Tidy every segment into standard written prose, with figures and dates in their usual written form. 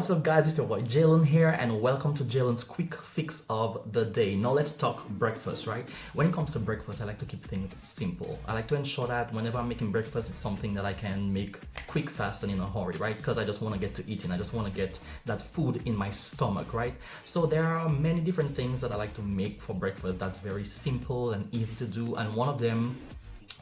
What's up guys, it's your boy Jalen here and welcome to Jalen's quick fix of the day. Now let's talk breakfast, right? When it comes to breakfast, I like to keep things simple. I like to ensure that whenever I'm making breakfast, it's something that I can make quick, fast and in a hurry, right? Because I just want to get to eating. I just want to get that food in my stomach, right? So there are many different things that I like to make for breakfast that's very simple and easy to do, and one of them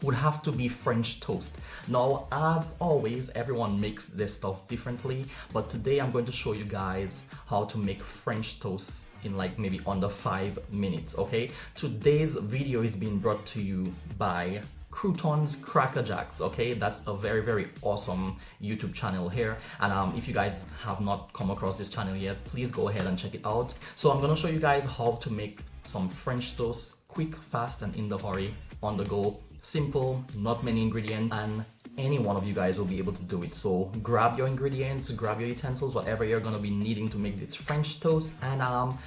would have to be French toast. Now, as always, everyone makes their stuff differently, but today I'm going to show you guys how to make French toast in like maybe under 5 minutes, okay? Today's video is being brought to you by Croutons Cracker Jacks, okay? That's a very awesome YouTube channel here, and if you guys have not come across this channel yet, please go ahead and check it out. So I'm gonna show you guys how to make some French toast quick, fast and in the hurry, on the go. Simple, not many ingredients, and any one of you guys will be able to do it. So grab your ingredients, grab your utensils, whatever you're gonna be needing to make this French toast, and I'll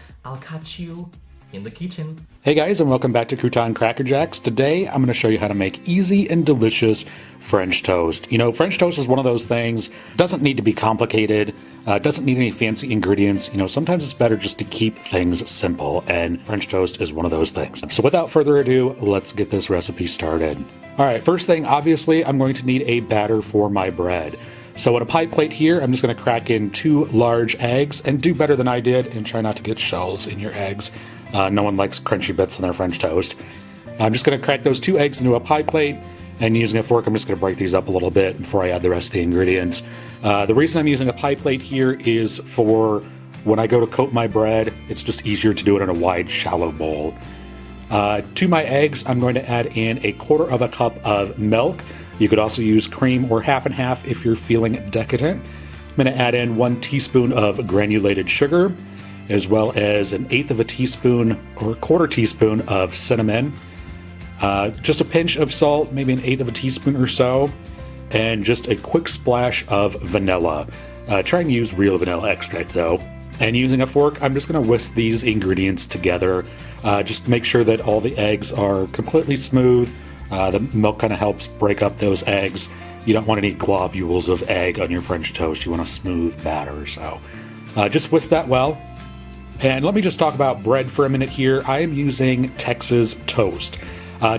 catch you in the kitchen. Hey guys, and welcome back to Crouton Cracker Jacks. Today I'm going to show you how to make easy and delicious French toast. You know, French toast is one of those things, doesn't need to be complicated, doesn't need any fancy ingredients. You know, sometimes it's better just to keep things simple, and French toast is one of those things. So without further ado, let's get this recipe started. Alright, first thing, obviously, I'm going to need a batter for my bread. So on a pie plate here, I'm just going to crack in 2 large eggs, and do better than I did and try not to get shells in your eggs. No one likes crunchy bits in their French toast. I'm just going to crack those 2 eggs into a pie plate, and using a fork I'm just going to break these up a little bit before I add the rest of the ingredients. The reason I'm using a pie plate here is for when I go to coat my bread, it's just easier to do it in a wide, shallow bowl. To my eggs, I'm going to add in 1/4 cup of milk. You could also use cream or half and half if you're feeling decadent. I'm going to add in 1 teaspoon of granulated sugar, as well as 1/8 teaspoon or 1/4 teaspoon of cinnamon, just a pinch of salt, maybe 1/8 teaspoon or so, and just a quick splash of vanilla. Try and use real vanilla extract though. And using a fork, I'm just going to whisk these ingredients together. Just make sure that all the eggs are completely smooth. The milk kind of helps break up those eggs. You don't want any globules of egg on your French toast. You want a smooth batter, so just whisk that well. And let me just talk about bread for a minute here. I am using Texas toast.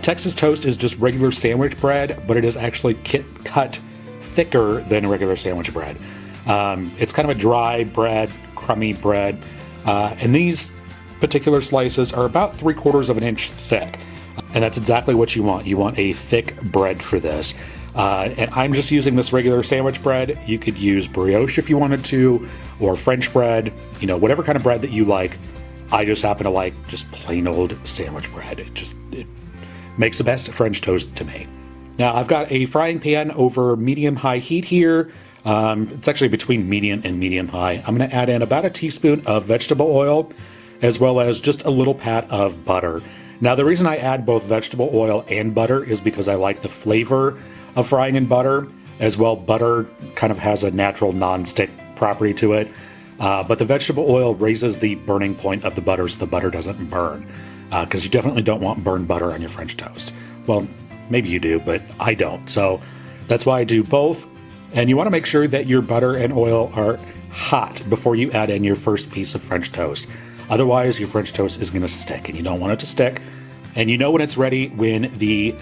Texas toast is just regular sandwich bread, but it is actually cut thicker than regular sandwich bread. It's kind of a dry bread, crummy bread, and these particular slices are about 3/4 inch thick. And that's exactly what you want. You want a thick bread for this. And I'm just using this regular sandwich bread. You could use brioche if you wanted to, or French bread, you know, whatever kind of bread that you like. I just happen to like just plain old sandwich bread. It makes the best French toast to me. Now I've got a frying pan over medium-high heat here. It's actually between medium and medium-high. I'm going to add in about 1 teaspoon of vegetable oil, as well as just a little pat of butter. Now the reason I add both vegetable oil and butter is because I like the flavor of frying in butter. As well, butter kind of has a natural non-stick property to it, but the vegetable oil raises the burning point of the butter so the butter doesn't burn, because you definitely don't want burned butter on your French toast. Well, maybe you do, but I don't, so that's why I do both. And you want to make sure that your butter and oil are hot before you add in your first piece of French toast. Otherwise, your French toast is going to stick, and you don't want it to stick. And you know when it's ready when the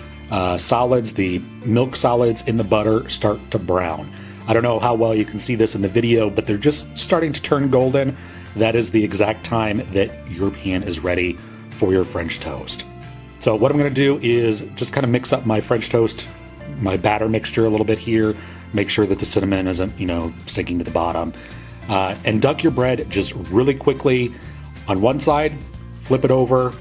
solids, the milk solids in the butter start to brown. I don't know how well you can see this in the video, but they're just starting to turn golden. That is the exact time that your pan is ready for your French toast. So what I'm going to do is just kind of mix up my French toast, my batter mixture a little bit here. Make sure that the cinnamon isn't, you know, sinking to the bottom. And dunk your bread just really quickly on one side, flip it over,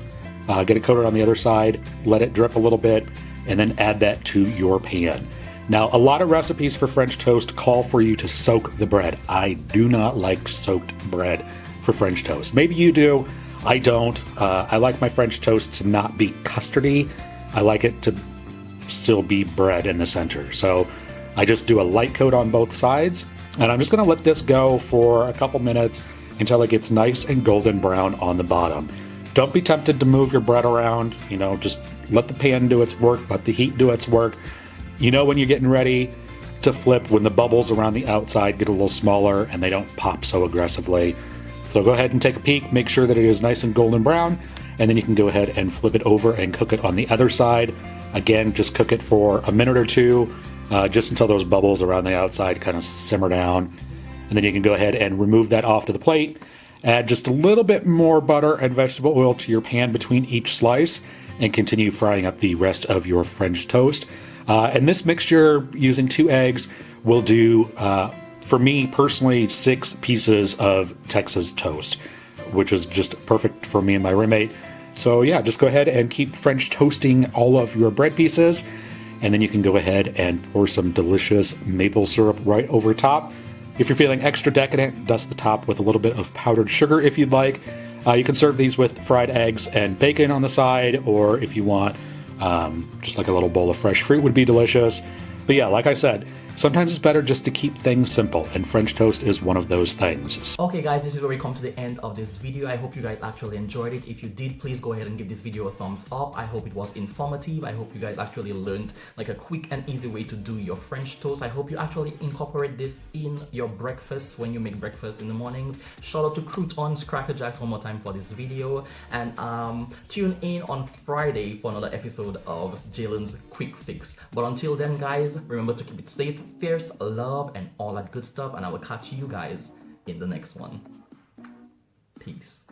get it coated on the other side, let it drip a little bit, and then add that to your pan. Now, a lot of recipes for French toast call for you to soak the bread. I do not like soaked bread for French toast. Maybe you do, I don't. I like my French toast to not be custardy. I like it to still be bread in the center. So I just do a light coat on both sides, and I'm just gonna let this go for a couple minutes until it gets nice and golden brown on the bottom. Don't be tempted to move your bread around, you know, just let the pan do its work, let the heat do its work. You know when you're getting ready to flip when the bubbles around the outside get a little smaller and they don't pop so aggressively. So go ahead and take a peek, make sure that it is nice and golden brown, and then you can go ahead and flip it over and cook it on the other side. Again, just cook it for a minute or two, just until those bubbles around the outside kind of simmer down. And then you can go ahead and remove that off to the plate. Add just a little bit more butter and vegetable oil to your pan between each slice and continue frying up the rest of your French toast. And this mixture, using 2 eggs, will do, for me personally, 6 pieces of Texas toast, which is just perfect for me and my roommate. So yeah, just go ahead and keep French toasting all of your bread pieces, and then you can go ahead and pour some delicious maple syrup right over top. If you're feeling extra decadent, dust the top with a little bit of powdered sugar if you'd like. You can serve these with fried eggs and bacon on the side, or if you want, just like a little bowl of fresh fruit would be delicious. But yeah, like I said, sometimes it's better just to keep things simple, and French toast is one of those things. Okay guys, this is where we come to the end of this video. I hope you guys actually enjoyed it. If you did, please go ahead and give this video a thumbs up. I hope it was informative. I hope you guys actually learned like a quick and easy way to do your French toast. I hope you actually incorporate this in your breakfast when you make breakfast in the mornings. Shout out to croutons, Cracker Jacks one more time for this video, and tune in on Friday for another episode of Jalen's Quick Fix. But until then guys, remember to keep it safe, fierce, love, and all that good stuff, and I will catch you guys in the next one. Peace.